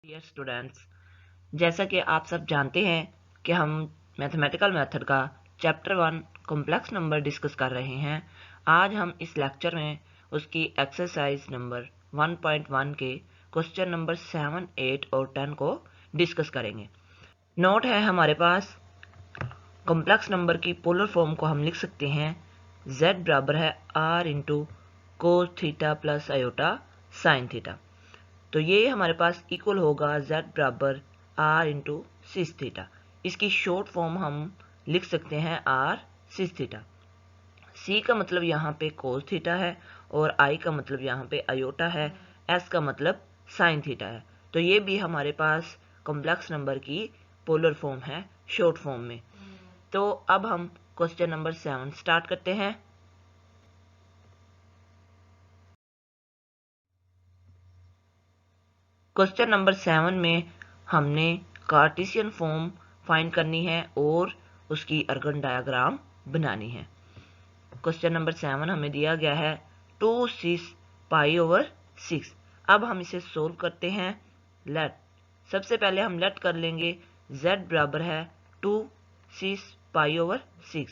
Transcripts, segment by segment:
Dear students, जैसा कि आप सब जानते हैं कि हम मैथमेटिकल मेथड का चैप्टर 1 कॉम्प्लेक्स नंबर डिस्कस कर रहे हैं। आज हम इस लेक्चर में उसकी एक्सरसाइज नंबर 1.1 के क्वेश्चन नंबर 7, 8 और 10 को डिस्कस करेंगे। नोट है हमारे पास, कॉम्प्लेक्स नंबर की पोलर फॉर्म को हम लिख सकते हैं z बराबर है r into cos theta plus iota sine theta. तो ये हमारे पास इक्वल होगा z बराबर r इंटू सिस थीटा। इसकी शॉर्ट फॉर्म हम लिख सकते हैं r सिस थीटा। c का मतलब यहाँ पे कोस थीटा है और i का मतलब यहाँ पे आयोटा है, s का मतलब साइन थीटा है। तो ये भी हमारे पास कॉम्प्लेक्स नंबर की पोलर फॉर्म है शॉर्ट फॉर्म में। तो अब हम क्वेश्चन नंबर 7 स्टार्ट करते हैं। क्वेश्चन नंबर 7 में हमने कार्टेशियन फॉर्म फाइंड करनी है और उसकी अर्गन डायग्राम बनानी है। क्वेश्चन नंबर 7 हमें दिया गया है 2/6 π/6। अब हम इसे सोल्व करते हैं। लेट सबसे पहले हम लेट कर लेंगे z बराबर है 2/6 π/6।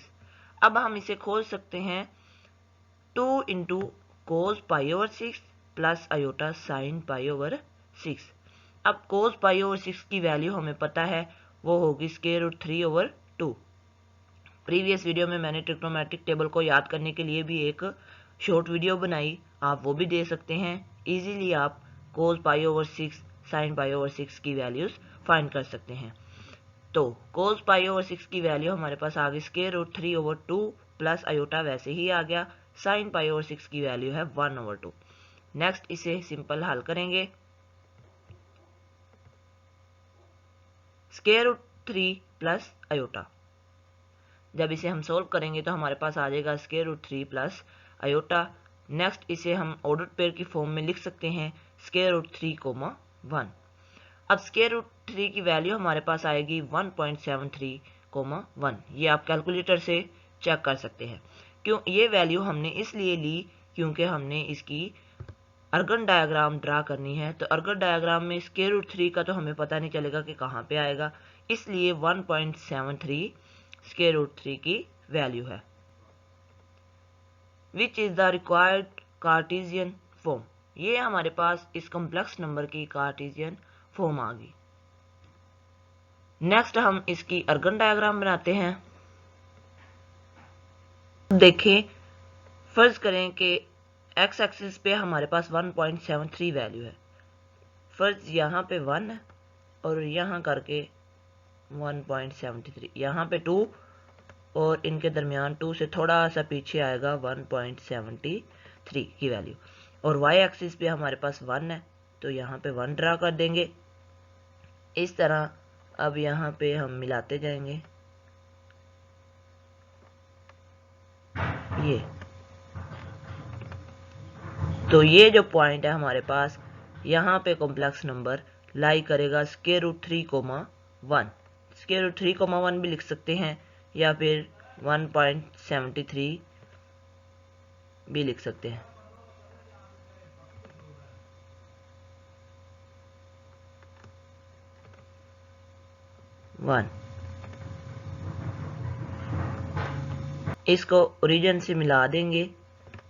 अब हम इसे खोल सकते हैं 2 into cos π/6 plus iota sine π/6। अब कोस π/6 की वैल्यू हमें पता है, वो होगी स्क्वायर रूट 3/2। प्रीवियस वीडियो में मैंने ट्रिग्नोमेट्रिक टेबल को याद करने के लिए भी एक शॉर्ट वीडियो बनाई, आप वो भी दे सकते हैं। इजीली आप कोस π/6 साइन π/6 की वैल्यूज फाइंड कर सकते हैं। तो कोस π/6 की वैल्यू हमारे पास आ गई स्क्वायर रूट 3/2 प्लस आयोटा वैसे ही आ गया। साइन π/6 की वैल्यू है 1/2। नेक्स्ट इसे सिंपल हल करेंगे। स्क्वायर रूट 3 प्लस आयोटा, जब इसे हम सोल्व करेंगे तो हमारे पास आ जाएगा square root 3 plus iota. Next इसे हम ऑर्डर पेयर की फॉर्म में लिख सकते हैं स्क्वायर रूट 3, 1। अब स्क्वायर रूट 3 की वैल्यू हमारे पास आएगी 1.73, 1। ये आप कैलकुलेटर से चेक कर सकते हैं। क्यों ये वैल्यू हमने इसलिए ली, क्योंकि हमने इसकी अर्गन डायग्राम ड्रा करनी है। तो अर्गन डायग्राम में स्क्वायर रूट 3 का तो हमें पता नहीं चलेगा कि कहाँ पे आएगा, इसलिए 1.73 स्क्वायर रूट 3 की वैल्यू है। Which is the required Cartesian form. ये हमारे पास इस कॉम्प्लेक्स नंबर की कार्टेशियन फॉर्म आ गई। नेक्स्ट हम इसकी अर्गन डायग्राम बनाते हैं। देखें, फर्ज करें कि एक्स एक्सिस पे हमारे पास 1.73 वैल्यू है। फर्ज यहाँ पे 1 है और यहाँ करके 1.73, यहाँ पे 2 और इनके दरमियान 2 से थोड़ा सा पीछे आएगा 1.73 की वैल्यू। और वाई एक्सिस पे हमारे पास 1 है, तो यहाँ पे 1 ड्रा कर देंगे इस तरह। अब यहाँ पे हम मिलाते जाएंगे ये। तो ये जो पॉइंट है हमारे पास, यहाँ पे कॉम्प्लेक्स नंबर लाई करेगा स्क्वायर रूट 3, 1। स्क्वायर रूट 3, 1 भी लिख सकते हैं या फिर 1.73 भी लिख सकते हैं। इसको ओरिजिन से मिला देंगे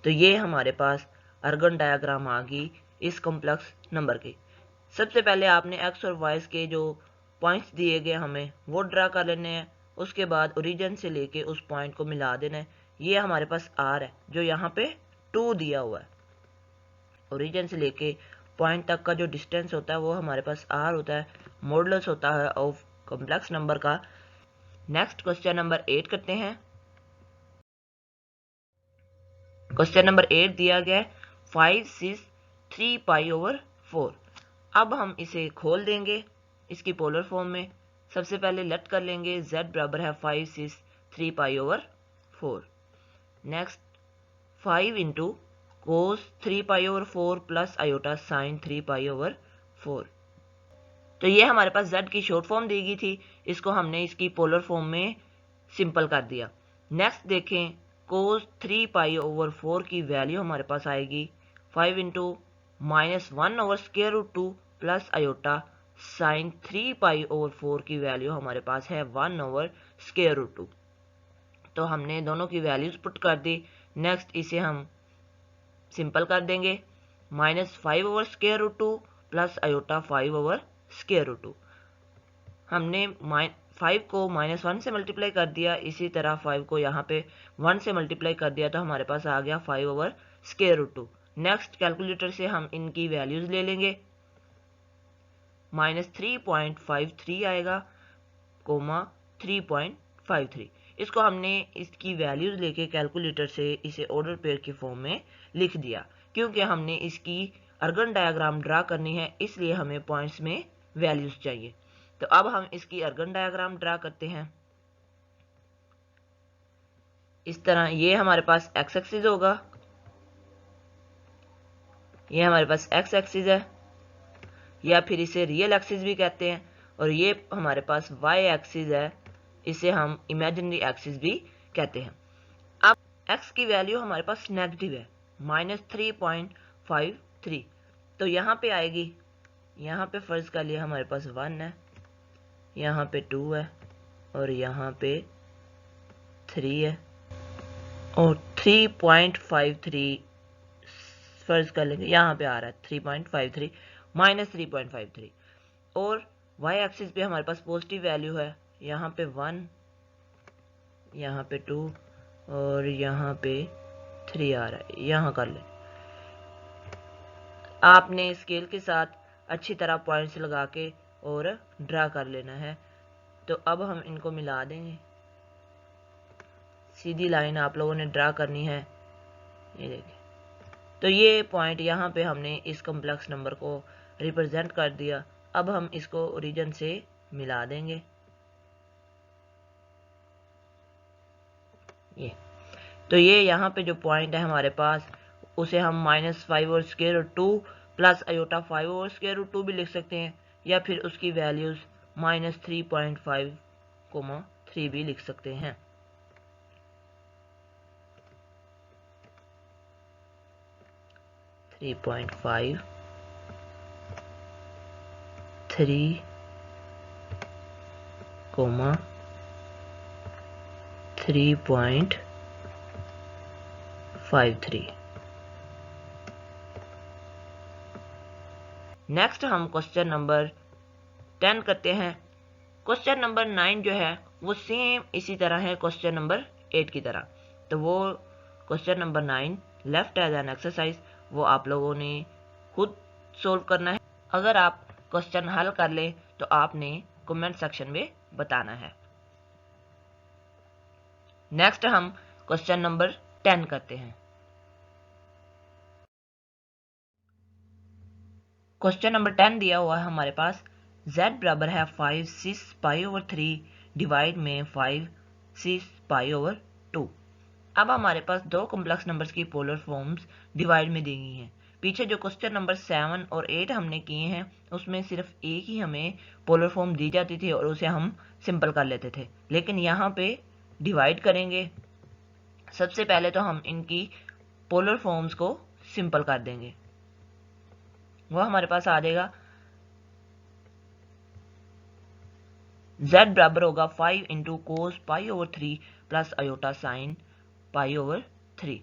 तो ये हमारे पास अर्गन डायग्राम आ गई इस कॉम्प्लेक्स नंबर की। सबसे पहले आपने एक्स और वाई के जो पॉइंट्स दिए गए हमें वो ड्रा कर लेने हैं। उसके बाद ओरिजिन से लेके उस पॉइंट को मिला देना है। ये हमारे पास आर है जो यहाँ पे 2 दिया हुआ है। ओरिजिन से लेके पॉइंट तक का जो डिस्टेंस होता है वो हमारे पास आर होता है, मॉडुलस होता है ऑफ कॉम्प्लेक्स नंबर का। नेक्स्ट क्वेश्चन नंबर 8 करते हैं। क्वेश्चन नंबर 8 दिया गया है 5/6 3 π/4। अब हम इसे खोल देंगे इसकी पोलर फॉर्म में। सबसे पहले लेट कर लेंगे z बराबर है 5/6 3 π/4। Next 5 into cos 3 π/4 plus iota sine 3 π/4। तो ये हमारे पास z की शॉर्ट फॉर्म दी गई थी, इसको हमने इसकी पोलर फॉर्म में सिंपल कर दिया। नेक्स्ट देखें, कोस 3 π/4 की वैल्यू हमारे पास आएगी 5 इंटू -1/√2 प्लस आयोटा साइन 3π/4 की वैल्यू हमारे पास है 1/√2। तो हमने दोनों की वैल्यूज पुट कर दी। नेक्स्ट इसे हम सिंपल कर देंगे, -5/√2 प्लस आयोटा 5/√2। हमने 5 को -1 से मल्टीप्लाई कर दिया, इसी तरह 5 को यहाँ पे 1 से मल्टीप्लाई कर दिया, तो हमारे पास आ गया 5/√2। नेक्स्ट कैलकुलेटर से हम इनकी वैल्यूज ले लेंगे, -3.53 आएगा, 3.53। इसको हमने इसकी वैल्यूज लेके कैलकुलेटर से इसे ऑर्डर पेयर के फॉर्म में लिख दिया। क्योंकि हमने इसकी अर्गन डायग्राम ड्रा करनी है, इसलिए हमें पॉइंट्स में वैल्यूज चाहिए। तो अब हम इसकी अर्गन डायग्राम ड्रा करते हैं। इस तरह ये हमारे पास एक्स एक्सिस होगा, ये हमारे पास एक्स एक्सिस है, या फिर इसे रियल एक्सिस भी कहते हैं, और ये हमारे पास वाई एक्सिस है, इसे हम इमेजिनरी एक्सिस भी कहते हैं। अब x की वैल्यू हमारे पास नेगेटिव है, -3.53, तो यहाँ पे आएगी। यहाँ पे फर्ज कर लिया हमारे पास 1 है, यहाँ पे 2 है, और यहाँ पे 3 है, और 3.53 फर्ज कर लेंगे, यहाँ पे आ रहा है 3.53 -3.53। और y एक्सिस पे हमारे पास पॉजिटिव वैल्यू है, यहाँ पे 1, यहाँ पे 2, और यहाँ पे 3 आ रहा है। यहाँ कर लें, आपने स्केल के साथ अच्छी तरह पॉइंट्स लगा के और ड्रा कर लेना है। तो अब हम इनको मिला देंगे, सीधी लाइन आप लोगों ने ड्रा करनी है, ये देखिए। तो ये पॉइंट यहाँ पे हमने इस कॉम्प्लेक्स नंबर को रिप्रेजेंट कर दिया। अब हम इसको ओरिजिन से मिला देंगे, ये। तो ये यहाँ पे जो पॉइंट है हमारे पास, उसे हम -5/√2 प्लस आयोटा 5/√2 भी लिख सकते हैं, या फिर उसकी वैल्यूज -3.5, 3 भी लिख सकते हैं। -3.5, 3, 3.53। नेक्स्ट हम क्वेश्चन नंबर 10 करते हैं। क्वेश्चन नंबर 9 जो है वो सेम इसी तरह है क्वेश्चन नंबर 8 की तरह। तो वो question number 9 left as an exercise, वो आप लोगों ने खुद सोल्व करना है। अगर आप क्वेश्चन हल कर ले तो आपने कमेंट सेक्शन में बताना है। नेक्स्ट हम क्वेश्चन नंबर 10 करते हैं। क्वेश्चन नंबर 10 दिया हुआ है हमारे पास, z बराबर है 5/6π/3 डिवाइड में 5/6π/2। अब हमारे पास दो कॉम्प्लेक्स नंबर्स की पोलर फॉर्म्स डिवाइड में दी गई हैं। पीछे जो क्वेश्चन नंबर 7 और 8 हमने किए हैं उसमें सिर्फ एक ही हमें पोलर फॉर्म दी जाती थी और उसे हम सिंपल कर लेते थे, लेकिन यहाँ पे डिवाइड करेंगे। सबसे पहले तो हम इनकी पोलर फॉर्म्स को सिंपल कर देंगे। वह हमारे पास आ जाएगा, z बराबर होगा 5 × cos π/3 प्लस आयोटा साइन π/3।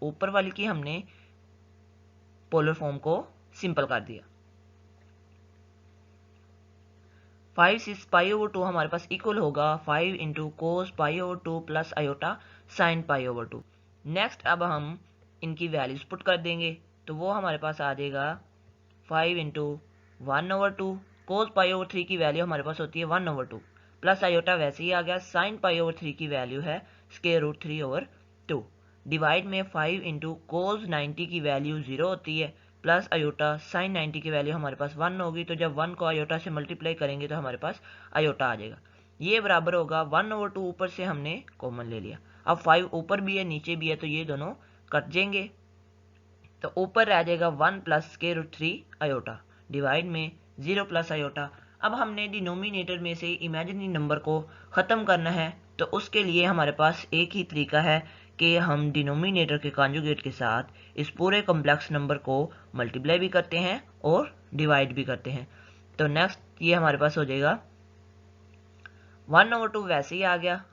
ऊपर वाली की हमने पोलर फॉर्म को सिंपल कर दिया। 5/6π/2 हमारे पास इक्वल होगा 5 × cos π/2 plus iota sine π/2। Next अब हम इनकी वैल्यूज पुट कर देंगे, तो वो हमारे पास आ जाएगा 5 × 1/2। cos π/3 की वैल्यू हमारे पास होती है 1/2, प्लस आयोटा वैसे ही आ गया, साइन π/3 की वैल्यू है √3/2। डिवाइड में 5 × cos 90 की वैल्यू 0 होती है, प्लस आयोटा साइन 90 की वैल्यू हमारे पास 1 होगी। तो जब 1 को आयोटा से मल्टीप्लाई करेंगे तो हमारे पास आयोटा आ जाएगा। ये बराबर होगा 1/2, ऊपर से हमने कॉमन ले लिया। अब 5 ऊपर भी है नीचे भी है, तो ये दोनों कट जाएंगे, तो ऊपर रह जाएगा 1 प्लस √3 आयोटा, डिवाइड में 0 प्लस आयोटा। अब हमने डिनोमिनेटर में से इमेजिनरी नंबर को ख़त्म करना है, तो उसके लिए हमारे पास एक ही तरीका है कि हम डिनोमिनेटर के कॉन्जुगेट के साथ इस पूरे कॉम्प्लेक्स नंबर को मल्टीप्लाई भी करते हैं और डिवाइड भी करते हैं। तो नेक्स्ट ये हमारे पास हो जाएगा 1/2 वैसे ही आ गया,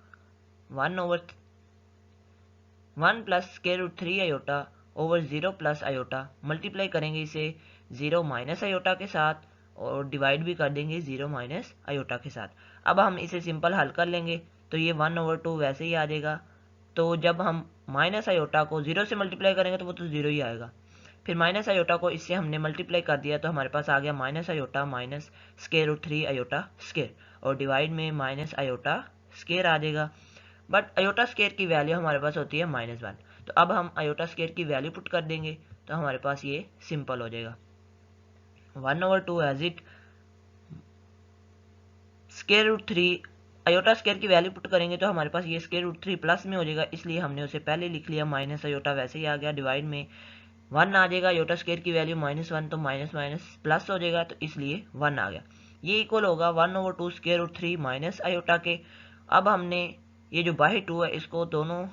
1 plus square root 3 iota over 0 plus iota, multiply करेंगे इसे 0 माइनस आयोटा के साथ और डिवाइड भी कर देंगे 0 माइनस आयोटा के साथ। अब हम इसे सिंपल हल कर लेंगे तो ये 1/2 वैसे ही आ जाएगा। तो जब हम माइनस आयोटा को 0 से मल्टीप्लाई करेंगे तो वो तो 0 ही आएगा। फिर माइनस आयोटा को इससे हमने मल्टीप्लाई कर दिया तो हमारे पास आ गया minus iota minus square root 3 iota square, और डिवाइड में माइनस आयोटा स्क्वायर आ जाएगा। बट आयोटा स्क्वायर की वैल्यू हमारे पास होती है -1, तो अब हम आयोटा स्क्वायर की वैल्यू पुट कर देंगे तो हमारे पास ये सिंपल हो जाएगा 1/2 as it square root 3, iota square की वैल्यू पुट करेंगे तो हमारे पास ये स्क्वायर रूट 3 प्लस में हो जाएगा, इसलिए हमने उसे पहले लिख लिया, माइनस आयोटा वैसे ही आ गया, डिवाइड में 1 आ जाएगा, आयोटा स्क्वायर की वैल्यू -1 तो माइनस माइनस प्लस हो जाएगा, तो इसलिए 1 आ गया। ये इक्वल होगा 1/2 स्क्वायर रूट 3 माइनस आयोटा के। अब हमने ये जो बाई 2 है इसको दोनों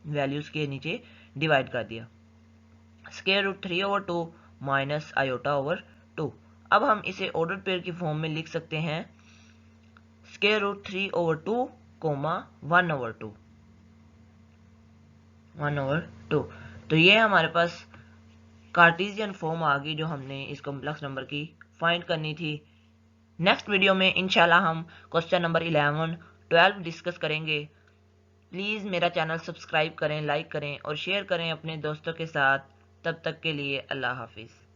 वैल्यूज के नीचे डिवाइड कर दिया, square root 3/2 minus iota over 2। अब हम इसे ऑर्डर पेयर की फॉर्म में लिख सकते हैं स्क्वायर रूट 3/2 कोमा 1/2 1/2। तो ये हमारे पास कार्टेशियन फॉर्म आ गई जो हमने इस कॉम्प्लेक्स नंबर की फाइंड करनी थी। नेक्स्ट वीडियो में इंशाल्लाह हम क्वेश्चन नंबर 11, 12 डिस्कस करेंगे। प्लीज़ मेरा चैनल सब्सक्राइब करें, लाइक करें और शेयर करें अपने दोस्तों के साथ। तब तक के लिए अल्लाह हाफिज़।